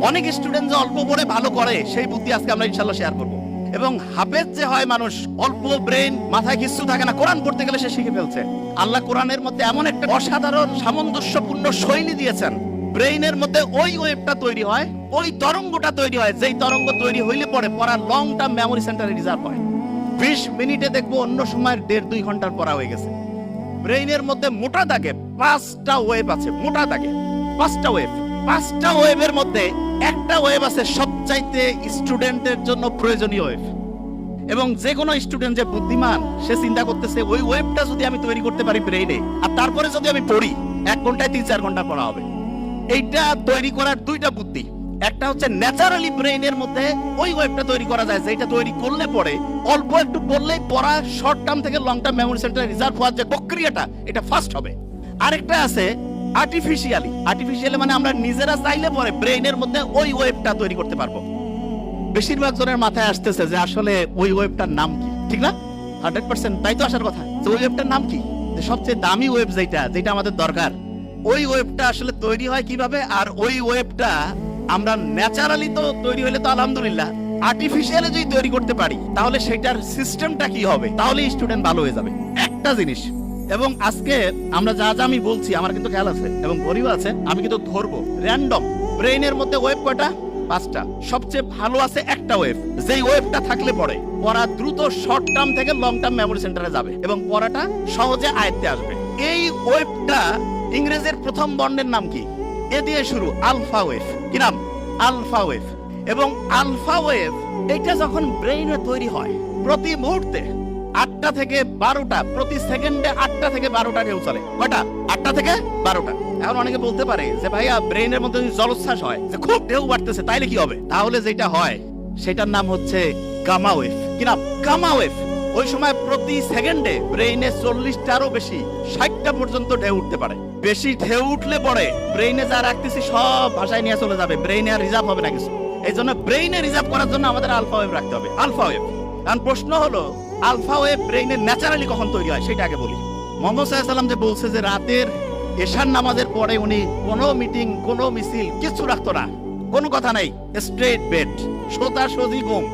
অনেক স্টুডেন্ট যে অল্প পড়ে ভালো করে সেই বুদ্ধি আজকে আমরা ইনশাআল্লাহ শেয়ার করব। এবং হাফেজ যে হয় মানুষ, অল্প ব্রেন, মাথায় কিছু থাকে না, কোরআন পড়তে গেলে সে শিখে ফেলছে। আল্লাহ কোরআনের মধ্যে এমন একটা অসাধারণ সামঞ্জস্যপূর্ণ শৈলী দিয়েছেন, ব্রেইনের মধ্যে ওই ওয়েভটা তৈরি হয়, ওই তরঙ্গটা তৈরি হয়, যেই তরঙ্গ তৈরি হইলে পরে পড়া লং টার্ম মেমোরি সেন্টারে রিজার্ভ হয়। 20 মিনিটে দেখবো অন্য সময়ের 1.5-2 ঘন্টার পড়া হয়ে গেছে। ব্রেইনের মধ্যে মোটা দাগে 5টা ওয়েভ আছে, মোটা দাগে 5টা ওয়েভ। 5টা ওয়েভের মধ্যে একটা ওয়েভ আছে সবচাইতে স্টুডেন্টের জন্য প্রয়োজনীয় ওয়েভ। এবং যে কোনো স্টুডেন্ট যে বুদ্ধিমান, সে চিন্তা করতেছে ওই ওয়েভটা যদি আমি তৈরি করতে পারি ব্রেইনে, আর তারপরে যদি আমি পড়ি 1 ঘন্টায় 3-4 ঘন্টা পড়া হবে। এইটা তৈরি করার 2টা বুদ্ধি। একটা হচ্ছে ন্যাচারালি ব্রেইনের মধ্যে ওই ওয়েভটা তৈরি করা যায়, যেটা তৈরি করলে পরে অল্প একটু পড়লেই পড়া শর্ট টার্ম থেকে লং টার্ম মেমোরি সেন্টারে রিজার্ভ হওয়ার যে প্রক্রিয়াটা, এটা ফাস্ট হবে। আরেকটা আছে আর্টিফিশিয়ালি মানে আমরা নিজেরা চাইলে পরে ব্রেইনের মধ্যে ওই ওয়েভটা তৈরি করতে পারবো। বেশিরভাগ জনের মাথায় আসতেছে যে আসলে ওই ওয়েভটার নাম কি, ঠিক না? 100% তাই তো আসার কথা, যে ওই ওয়েভটার নাম কি, যে সবচেয়ে দামি ওয়েভ যেটা আমাদের দরকার, ওই ওয়েভটা আসলে তৈরি হয় কিভাবে? আর ওই ওয়েভটা আমরা ন্যাচারালি তো তৈরি হলে তো আলহামদুলিল্লাহ, আর্টিফিশিয়ালি যদি তৈরি করতে পারি তাহলে সেটার সিস্টেমটা কি হবে, তাহলে স্টুডেন্ট ভালো হয়ে যাবে। একটা জিনিস, এবং আজকে আমরা যা যা আমি বলছি আমার কিন্তু খেয়াল আছে এবং গরিব আছে, আমি কিন্তু ধরবো র্যান্ডম। ব্রেইনের মধ্যে ওয়েভ কয়টা? 5টা। সবচেয়ে ভালো আছে একটা ওয়েভ, যেই ওয়েভটা থাকলে পরে পড়া দ্রুত শর্ট টার্ম থেকে লং টার্ম মেমোরি সেন্টারে যাবে এবং পড়াটা সহজে আয়ত্তে আসবে। এই ওয়েভটা ইংরেজির প্রথম বর্ণের নাম কি? এ দিয়ে শুরু, আলফা ওয়েভ। কি নাম? Alpha wave. এবং আলফা ওয়েভ এটা যখন ব্রেইনে তৈরি হয়, প্রতি মুহূর্তে 8টা থেকে 12টা, প্রতি সেকেন্ডে 8টা থেকে 12টা ঢেউ চলে। কয়টা? 8টা থেকে 12টা। এখন অনেকে বলতে পারে যে ভাইয়া ব্রেইনের মধ্যে যদি জলোচ্ছ্বাস হয়, যে খুব ঢেউ বাড়তেছে, তাইলে কি হবে? তাহলে যেটা হয় সেটার নাম হচ্ছে গামা ওয়েভ। কি নাম? Gamma wave. ওই সময় প্রতি সেকেন্ডে ব্রেইনে 40টারও বেশি, 60টা পর্যন্ত ঢেউ উঠতে পারে। বেশি ঢেউ উঠলে পরে ব্রেইনে যা রাখতেছি সব ভাষায় নিয়ে চলে যাবে, ব্রেইনে আর রিজার্ভ হবে না কিছু। এই জন্য ব্রেইনে রিজার্ভ করার জন্য আমাদের আলফা ওয়েভ রাখতে হবে। Alpha wave. কারণ প্রশ্ন হলো আলফা ওয়েভ ব্রেইনে ন্যাচারালি কখন তৈরি হয় সেটা আগে বলি। মুহাম্মদ সাল্লাল্লাহু আলাইহি ওয়াসাল্লাম যে বলছে যে রাতের এশার নামাজের পরে উনি কোনো মিটিং, কোনো মিছিল কিছু রাখতো না, কোনো কথা নাই, স্ট্রেট বেড, সোজা সজি ঘুম,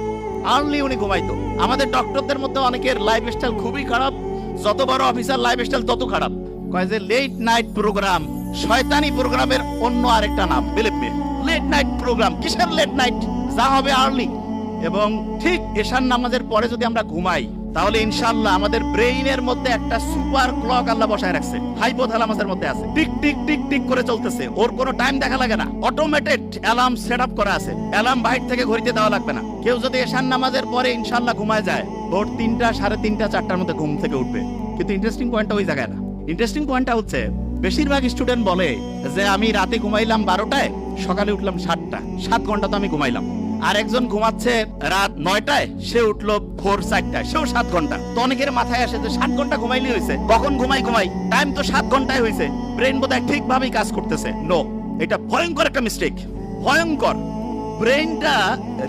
আর্লি উনি ঘুমাইতো। আমাদের ডক্টরদের মধ্যে অনেকের লাইফস্টাইল খুবই খারাপ, যত বড় অফিসার লাইফস্টাইল তত খারাপ। কয় যে লেট নাইট প্রোগ্রাম, শয়তানি প্রোগ্রামের অন্য আরেকটা নাম, believe me. Late night programme, কিসের লেট নাইট? যা হবে আর্লি। এবং ঠিক এশার নামাজের পরে যদি আমরা ঘুমাই তাহলে ইনশাআল্লাহ আমাদের ব্রেইনের মধ্যে একটা সুপার ক্লক আল্লাহ বসায় রাখছে, হাইপোথ্যালামাসের মধ্যে আছে, টিক টিক টিক টিক করে চলতেছে। ওর কোনো টাইম দেখা লাগে না, অটোমেটেড অ্যালার্ম সেটআপ করা আছে, অ্যালার্ম বাইরে থেকে ঘড়িতে দেওয়া লাগবে না। কেউ যদি এশার নামাজের পরে ইনশাআল্লাহ ঘুমায় যায়, ভোর 3টা, 3:30, 4টার মধ্যে ঘুম থেকে উঠবে। কিন্তু ইন্টারেস্টিং পয়েন্টটা ওই জায়গায় না। ইন্টারেস্টিং পয়েন্টটা হচ্ছে বেশিরভাগ স্টুডেন্ট বলে যে আমি রাতে ঘুমাইলাম 12টায়, সকালে উঠলাম 7টা, 7 ঘন্টা তো আমি ঘুমাইলাম। আর একজন ঘুমাচ্ছে রাত 9টায়, সে উঠলো ভোর 4টায়, সেও 7 ঘন্টা। তো অনেকের মাথায় আসে যে 7 ঘন্টা ঘুমাইলেই হয়েছে, কখন ঘুমাই টাইম তো 7 ঘন্টায় হয়েছে, ব্রেন বোধহয় ঠিকভাবেই কাজ করতেছে। নো, এটা ভয়ঙ্কর একটা মিস্টেক, ভয়ঙ্কর। ব্রেনটা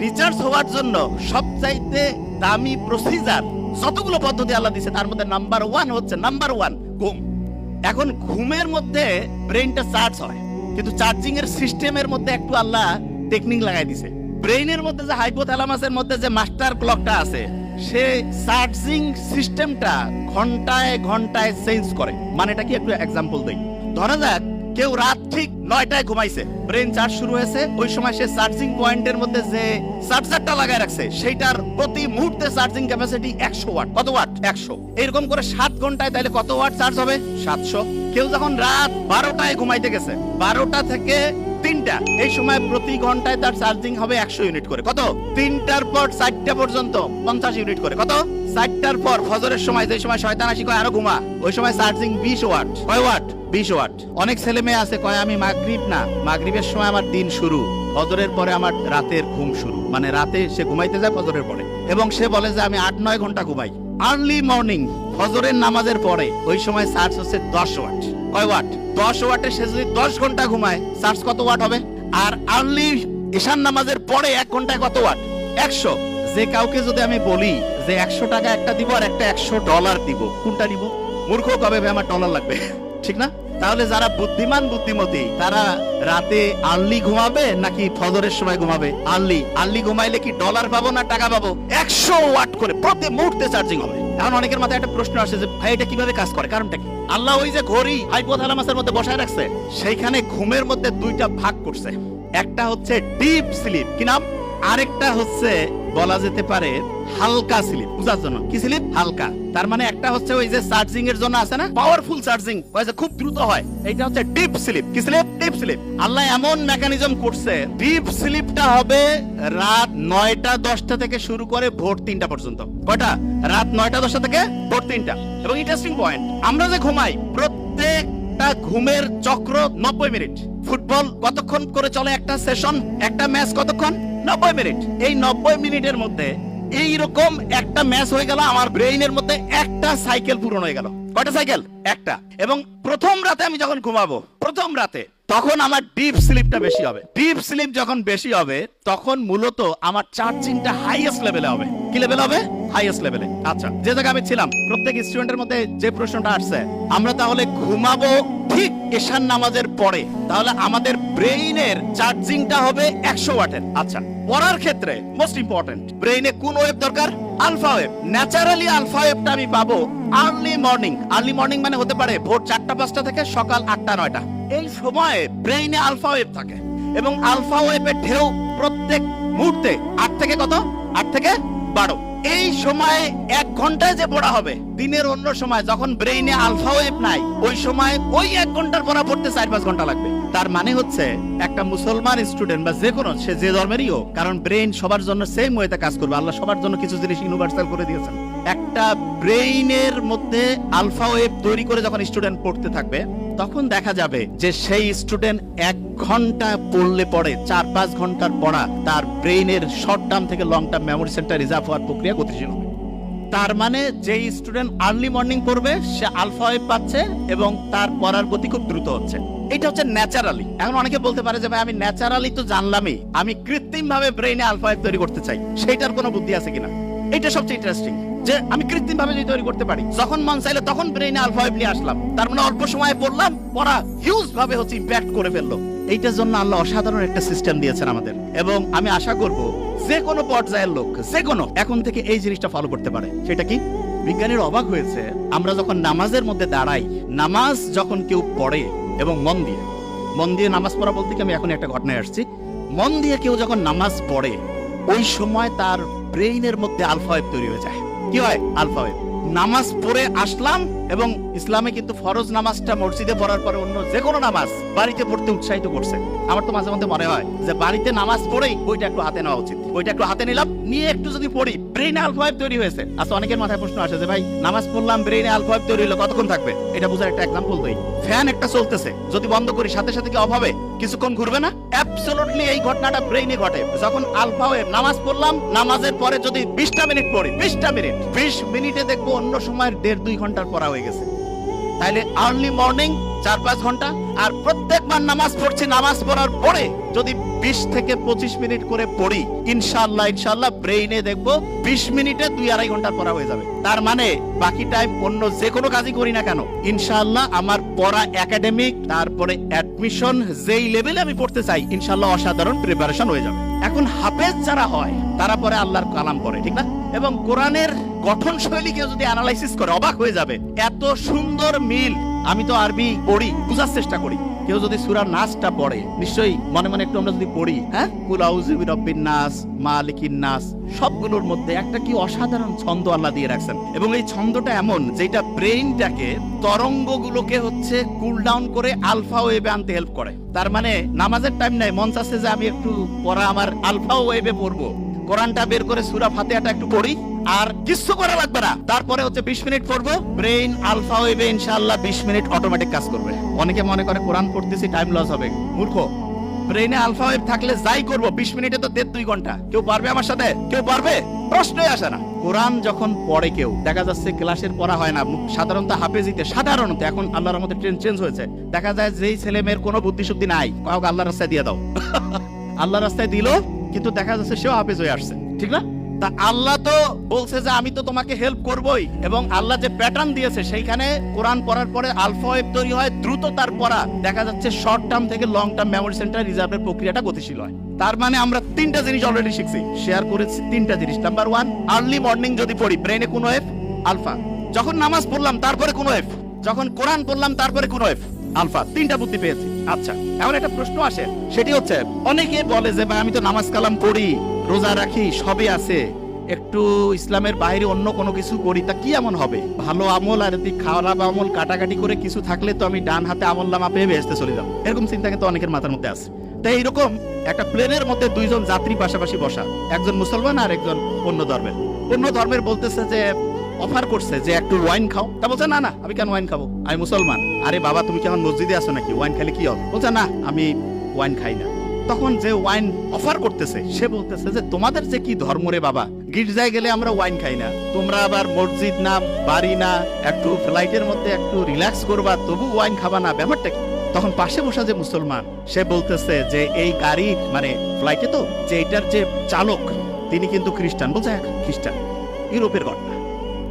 রিচার্জ হওয়ার জন্য সবচাইতে দামি প্রসিজার, যতগুলো পদ্ধতি আল্লাহ দিয়েছে তার মধ্যে নাম্বার 1 হচ্ছে ঘুম। এখন ঘুমের মধ্যে ব্রেনটা চার্জ হয়, কিন্তু চার্জিং এর সিস্টেমের মধ্যে একটু আল্লাহ টেকনিক লাগাই দিছে। ব্রেইনের মধ্যে যে হাইপোথ্যালামাসের মধ্যে যে মাস্টার ক্লকটা আছে, সে চার্জিং সিস্টেমটা ঘন্টায় ঘন্টায় চেঞ্জ করে। মানে এটা কি একটু এক্সাম্পল দেই। ধরা যাক কেউ রাত ঠিক 9টায় ঘুমাইছে, ব্রেন চার্জ শুরু হয়েছে, ওই সময় সে চার্জিং পয়েন্টের মধ্যে যে চার্জারটা লাগায় রাখছে সেইটার প্রতি মুহূর্তে চার্জিং ক্যাপাসিটি 100 ওয়াট। কত ওয়াট? 100। এরকম করে 7 ঘন্টায় তাহলে কত ওয়াট চার্জ হবে? 700। কেউ যখন রাত 12টায় ঘুমাইতে গেছে, 12টা থেকে 3টা, এই সময় প্রতি ঘন্টায় তার চার্জিং হবে 100 ইউনিট করে। কত? 3টার পর 4টা পর্যন্ত 50 ইউনিট করে। কত? 4টার পর ফজরের সময়, যে সময় শয়তান আসি কয় আরো ঘুমা, ওই সময় চার্জিং 20 ওয়াট। কয় ওয়াট? 20 ওয়াট। অনেক ছেলে মেয়ে আছে কয় আমি মাগরিবের সময় আমার দিন শুরু, ফজরের পরে আমার রাতের ঘুম শুরু। মানে রাতে সে ঘুমাইতে যায় ফজরের পরে, এবং সে বলে যে আমি 8-9 ঘন্টা ঘুমাই। আর্লি মর্নিং ফজরের নামাজের পরে ওই সময় চার্জ হচ্ছে 10 ওয়াট। কয় ওয়াট? 10 ওয়াটে সে যদি 10 ঘন্টা ঘুমায়, চার্জ কত ওয়াট হবে? আর আর্লি ঈশান নামাজের পরে 1 ঘন্টায় কত ওয়াট? 100। যে কাউকে যদি আমি বলি যে 100 টাকা একটা দিব আর একটা $100 দিব, কোনটা নিব? মূর্খ কবে ভাই আমার ডলার লাগবে, ঠিক না? তাহলে যারা বুদ্ধিমান বুদ্ধিমতী তারা রাতে আর্লি ঘুমাবে নাকি ফজরের সময় ঘুমাবে? আর্লি ঘুমাইলে কি ডলার পাবো না টাকা পাবো? 100 ওয়াট করে প্রতি মুহূর্তে চার্জিং হবে। এখন অনেকের মাথায় একটা প্রশ্ন আসে যে ভাই এটা কিভাবে কাজ করে, কারণটা কি? আল্লাহ ওই যে ঘড়ি হাইপোথ্যালামাসের মধ্যে বসায় রাখছে, সেইখানে ঘুমের মধ্যে দুইটা ভাগ করছে। একটা হচ্ছে ডিপ স্লিপ, কি নাম? আরেকটা হচ্ছে বলা যেতে পারে হালকা স্লিপ। বুঝার জন্য কি স্লিপ? হালকা। তার মানে একটা হচ্ছে ওই যে চার্জিং এর জন্য আছে না পাওয়ারফুল চার্জিং, ওই যে খুব দ্রুত হয়, এটা হচ্ছে ডিপ স্লিপ। কি স্লিপ? Deep sleep. আল্লাহ এমন মেকানিজম করছে, ডিপ স্লিপটা হবে রাত 9টা 10টা থেকে শুরু করে ভোর 3টা পর্যন্ত। কয়টা? রাত 9টা 10টা থেকে ভোর 3টা। এবং ইন্টারেস্টিং পয়েন্ট, আমরা যে ঘুমাই প্রত্যেকটা ঘুমের চক্র 90 মিনিট। ফুটবল কতক্ষণ করে চলে একটা সেশন, একটা ম্যাচ কতক্ষণ? 90 মিনিট। এই 90 মিনিটের মধ্যে এইরকম একটা ম্যাচ হয়ে গেল, আমার ব্রেইনের মধ্যে একটা সাইকেল পূরণ হয়ে গেল। কয়টা সাইকেল? একটা। এবং প্রথম রাতে আমি যখন ঘুমাবো, প্রথম রাতে, তখন আমার ডিপ স্লিপটা বেশি হবে। ডিপ স্লিপ যখন বেশি হবে তখন মূলত আমার চার্জিংটা হাইয়েস্ট লেভেলে হবে। কি লেভেল হবে? হাইয়েস্ট লেভেলে। আচ্ছা, যে জায়গায় আমি ছিলাম, প্রত্যেক স্টুডেন্টের মধ্যে যে প্রশ্নটা আসছে, আমরা তাহলে ঘুমাবো ঠিক এশার নামাজের পরে, তাহলে আমাদের ব্রেইনের চার্জিংটা হবে 100 ওয়াটের। আচ্ছা, পড়ার ক্ষেত্রে মোস্ট ইম্পর্টেন্ট, ব্রেইনে কোন ওয়েভ দরকার? Alpha wave. ন্যাচারালি আলফা ওয়েভটা আমি পাবো আর্লি মর্নিং। আর্লি মর্নিং মানে হতে পারে ভোর 4টা 5টা থেকে সকাল 8টা 9টা। এই সময়ে ব্রেইনে আলফা ওয়েভ থাকে এবং আলফা ওয়েভের ঢেউ প্রত্যেক মুহূর্তে 8 থেকে কত? 8 থেকে 12। এই সময় 1 ঘন্টায় যে পড়া হবে, দিনের অন্য সময় যখন ব্রেইনে আলফা ওয়েভ নাই, ওই সময় ওই 1 ঘন্টার পড়া পড়তে 4-5 ঘন্টা লাগবে। তার মানে হচ্ছে একটা মুসলমান স্টুডেন্ট বা যে কোনো, সে যে ধর্মেরই হোক, কারণ ব্রেইন সবার জন্য সেম ওয়েতে কাজ করবে। আল্লাহ সবার জন্য কিছু জিনিস ইউনিভার্সাল করে দিয়েছেন। একটা ব্রেইনের মধ্যে আলফা ওয়েভ তৈরি করে যখন স্টুডেন্ট পড়তে থাকবে, তখন দেখা যাবে যে সেই স্টুডেন্ট 1 ঘন্টা পড়লে পড়ে 4-5 ঘন্টার পড়া তার ব্রেইনের শর্ট টার্ম থেকে long term memory centre reserve হওয়ার প্রক্রিয়া গতিশীল হবে। তার মানে যেই স্টুডেন্ট আর্লি মর্নিং পড়বে সে আলফা ওয়েভ পাচ্ছে এবং তার পড়ার গতি খুব দ্রুত হচ্ছে। এটা হচ্ছে ন্যাচারালি। এখন অনেকে বলতে পারে যে ভাই আমি ন্যাচারালি তো জানলামই, আমি কৃত্রিম ভাবে ব্রেইনে আলফা ওয়েভ তৈরি করতে চাই, সেইটার কোনো বুদ্ধি আছে কিনা? এটা সবচেয়ে ইন্টারেস্টিং যে আমি কৃত্রিম ভাবে তৈরি করতে পারি। যখন মন চাইলে তখন ব্রেইনে আলফা ওয়েভ নিয়ে আসলাম, তার মানে অল্প সময়ে পড়লাম, পড়া হিউজ ভাবে হচ্ছে ইম্প্যাক্ট করে ফেললো। এইটার জন্য আল্লাহ অসাধারণ একটা সিস্টেম দিয়েছেন আমাদের, এবং আমি আশা করব যে কোনো পর্যায়ের লোক, যে কোনো, এখন থেকে এই জিনিসটা ফলো করতে পারে। সেটা কি? বিজ্ঞানীর অবাক হয়েছে, আমরা যখন নামাজের মধ্যে দাঁড়াই, নামাজ যখন কেউ পড়ে এবং মন দিয়ে নামাজ পড়া বলতে কি আমি এখন একটা ঘটনায় আসছি, মন দিয়ে কেউ যখন নামাজ পড়ে, ওই সময় তার ব্রেইনের মধ্যে আলফা ওয়েভ তৈরি হয়ে যায়। কি হয়? Alpha wave. নামাজ পড়ে আসলাম, এবং ইসলামে কিন্তু ফরজ নামাজটা মসজিদে পড়ার পরে অন্য যে কোনো নামাজ বাড়িতে পড়তে উৎসাহিত করছে। আমার তো মাঝে মধ্যে মনে হয় যে বাড়িতে নামাজ পড়েই বইটা একটু হাতে নেওয়া উচিত। বইটা একটু হাতে নিলাম, নিয়ে একটু যদি পড়ি, ব্রেইনে আলফা ওয়েভ তৈরি হয়েছে। আচ্ছা, অনেকের মাথায় প্রশ্ন আসে যে ভাই নামাজ পড়লাম, ব্রেইনে আলফা ওয়েভ তৈরি হলো, কতক্ষণ থাকবে? এটা বোঝার একটা এক্সাম্পল দেই। ফ্যান একটা চলতেছে, যদি বন্ধ করি সাথে সাথে কি অফ হবে? কিছুক্ষণ ঘুরবে না? অ্যাবসলিউটলি এই ঘটনাটা ব্রেইনে ঘটে যখন আলফা ওয়েভ। নামাজ পড়লাম, নামাজের পরে যদি 20টা মিনিট পড়ি, 20 মিনিটে দেখবো অন্য সময়ের 1.5-2 ঘন্টার পড়া হয়ে গেছে। তাইলে আর্লি মর্নিং 4-5 ঘন্টা, আর প্রত্যেকবার নামাজ পড়ছি, নামাজ পড়ার পরে যদি 20 থেকে 25 মিনিট করে পড়ি, ইনশাআল্লাহ ব্রেইনে দেখবো 20 মিনিটে 2-2.5 ঘন্টার পড়া হয়ে যাবে। তার মানে বাকি টাইম অন্য যে কোনো কাজই করি না কেন, ইনশাআল্লাহ আমার পড়া একাডেমিক, তারপরে অ্যাডমিশন যেই লেভেলে আমি পড়তে চাই, ইনশাআল্লাহ অসাধারণ প্রিপারেশন হয়ে যাবে। এখন হাফেজ যারা হয় তারা পরে আল্লাহর কালাম পড়ে, ঠিক না? এবং কোরআনের গঠন শৈলী কেউ যদি অ্যানালাইসিস করে অবাক হয়ে যাবে, এত সুন্দর মিল। আমি তো আরবি পড়ি, বুঝার চেষ্টা করি। কেউ যদি সূরা নাসটা পড়ে, নিশ্চয়ই মনে মনে একটু আমরা যদি পড়ি, হ্যাঁ, কুল আউযু বিরাব্বিন নাস, মালিকিন নাস, সবগুলোর মধ্যে একটা কি অসাধারণ ছন্দ আল্লাহ দিয়ে রাখছেন। এবং এই ছন্দটা এমন যেটা ব্রেইনটাকে, তরঙ্গগুলোকে হচ্ছে কুল ডাউন করে আলফা ওয়েভে আনতে হেল্প করে। তার মানে নামাজের টাইম নাই, মন চাচ্ছে যে আমি একটু পড়া আমার আলফা ওয়েভে পড়বো, কোরআনটা বের করে সূরা ফাতিহাটা একটু পড়ি, আর কিছু করা লাগবে না। তারপরে হচ্ছে 20 মিনিট পড়বো, ব্রেইন আলফা ওয়েভে ইনশাআল্লাহ 20 মিনিট অটোমেটিক কাজ করবে। অনেকে মনে করে কোরআন পড়তেছি টাইম লস হবে, মূর্খ। ব্রেইনে আলফা ওয়েভ থাকলে যাই করবো 20 মিনিটে তো 1.5-2 ঘন্টা। কেউ পারবে আমার সাথে? কেউ পারবে? প্রশ্নই আসে না। কোরআন যখন পড়ে কেউ, দেখা যাচ্ছে ক্লাসের পড়া হয় না, সাধারণত হাফেজিতে, সাধারণত এখন আল্লাহর রহমতে ট্রেন্ড চেঞ্জ হয়েছে, দেখা যায় যেই ছেলে মেয়ের কোনো বুদ্ধি শুদ্ধি নাই, কাউকে আল্লাহর রাস্তায় দিয়ে দাও। আল্লাহর রাস্তায় দিল, কিন্তু দেখা যাচ্ছে সেও হাফেজ হয়ে আসছে, ঠিক না? তা আল্লাহ তো বলছে যে আমি তো তোমাকে হেল্প করবই, এবং আল্লাহ যে প্যাটার্ন দিয়েছে সেইখানে কোরআন পড়ার পরে আলফা ওয়েভ তৈরি হয়, দ্রুত তার পড়া দেখা যাচ্ছে শর্ট টার্ম থেকে লং টার্ম মেমোরি সেন্টার রিজার্ভের প্রক্রিয়াটা গতিশীল হয়। তার মানে আমরা তিনটা জিনিস অলরেডি শিখছি, শেয়ার করেছি তিনটা জিনিস। নাম্বার 1, আর্লি মর্নিং যদি পড়ি ব্রেনে কোন ওয়েভ আলফা, যখন নামাজ পড়লাম তারপরে কোন ওয়েভ, যখন কোরআন পড়লাম তারপরে কোন ওয়েভ আলফা, তিনটা বুদ্ধি পেয়েছি। আচ্ছা, এখন একটা প্রশ্ন আসে, সেটি হচ্ছে অনেকে বলে যে ভাই আমি তো নামাজ কালাম পড়ি, রোজা রাখি, সবই আছে, একটু ইসলামের বাইরে অন্য কোনো কিছু করি, তা কি এমন হবে? ভালো আমল আর যদি খারাপ আমল কাটাকাটি করে কিছু থাকলে তো আমি ডান হাতে আমল নামা পেয়ে বেহেশতে চলে যাব, এরকম চিন্তা কিন্তু অনেকের মাথার মধ্যে আছে। তাই এইরকম একটা প্লেনের মধ্যে দুইজন যাত্রী পাশাপাশি বসা, একজন মুসলমান আর একজন অন্য ধর্মের বলতেছে যে অফার করছে যে একটু ওয়াইন খাও, তা বলছে না না আমি কেন ওয়াইন খাবো, আমি মুসলমান। আরে বাবা তুমি কি এখন মসজিদে আসো নাকি, ওয়াইন খেলে কি হবে? বলছে না আমি ওয়াইন খাই না। তখন যে ওয়াইন অফার করতেছে সে বলতেছে যে তোমাদের যে কি ধর্ম রে বাবা, গির্জায় গেলে আমরা ওয়াইন খাই না, তোমরা আবার মসজিদ না বাড়ি না, একটু ফ্লাইটের মধ্যে একটু রিল্যাক্স করবা তবু ওয়াইন খাবা না, ব্যাপারটা কি? তখন পাশে বসা যে মুসলমান সে বলতেছে যে এই গাড়ি মানে ফ্লাইটে তো যে এটার যে চালক তিনি কিন্তু খ্রিস্টান। বলছে খ্রিস্টান, ইউরোপের ঘটনা।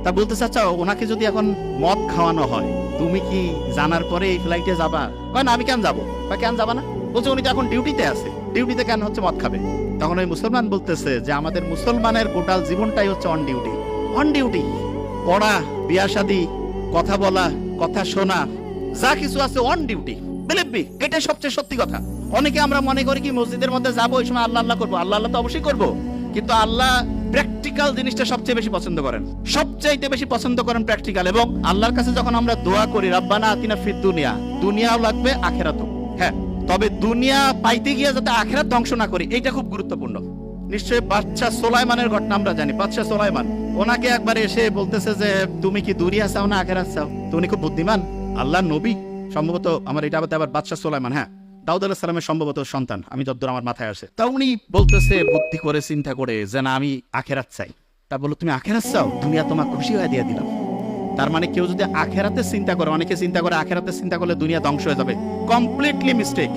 তা বলতে চাচ্ছ ওনাকে যদি এখন মদ খাওয়ানো হয় তুমি কি জানার পরে এই ফ্লাইটে যাবা? না আমি কেন যাবো, বা কেন যাবা না? বলছে উনি তো এখন ডিউটিতে আছে, ডিউটিতে কেন হচ্ছে মদ খাবে? তখন ওই মুসলমান বলতেছে যে আমাদের মুসলমানের টোটাল জীবনটাই হচ্ছে অন ডিউটি, পড়া, বিয়া শাদী, কথা বলা, কথা শোনা, যা কিছু আছে অন ডিউটি। বিলিভ মি, এটাই সবচেয়ে সত্যি কথা। অনেকে আমরা মনে করি কি মসজিদের মধ্যে যাবো ওই সময় আল্লাহ আল্লাহ করবো, আল্লাহ আল্লাহ তো অবশ্যই করবো, কিন্তু আল্লাহ প্র্যাকটিক্যাল জিনিসটা সবচেয়ে বেশি পছন্দ করেন, সবচাইতে বেশি পছন্দ করেন প্র্যাকটিক্যাল। এবং আল্লাহর কাছে যখন আমরা দোয়া করি রাব্বানা আতিনা ফিদ দুনিয়া, দুনিয়াও লাগবে আখিরাতও, হ্যাঁ, তবে দুনিয়া পাইতে গিয়ে যাতে আখিরাত ধ্বংস না করি, এইটা খুব গুরুত্বপূর্ণ। নিশ্চয়ই বাদশা সোলাইমানের ঘটনা আমরা জানি। বাদশা সোলাইমান ওনাকে একবার এসে বলতেছে যে তুমি কি দুনিয়া চাও না আখিরাত চাও? তো উনি খুব বুদ্ধিমান, আল্লাহ নবী সম্ভবত, আমার এটা আবার বাদশা সোলাইমান, হ্যাঁ দাউদ আলাইহিস সালামের সম্ভবত সন্তান, আমি যতদূর আমার মাথায় আসে। তা উনি বলতেছে বুদ্ধি করে চিন্তা করে যে না আমি আখিরাত চাই। তা বললো তুমি আখিরাত চাও, দুনিয়া তোমাকে খুশি হয়ে দিয়ে দিলাম। তার মানে কেউ যদি আখিরাতে চিন্তা করে, অনেকে চিন্তা করে আখিরাতে চিন্তা করলে দুনিয়া ধ্বংস হয়ে যাবে, কমপ্লিটলি মিস্টেক।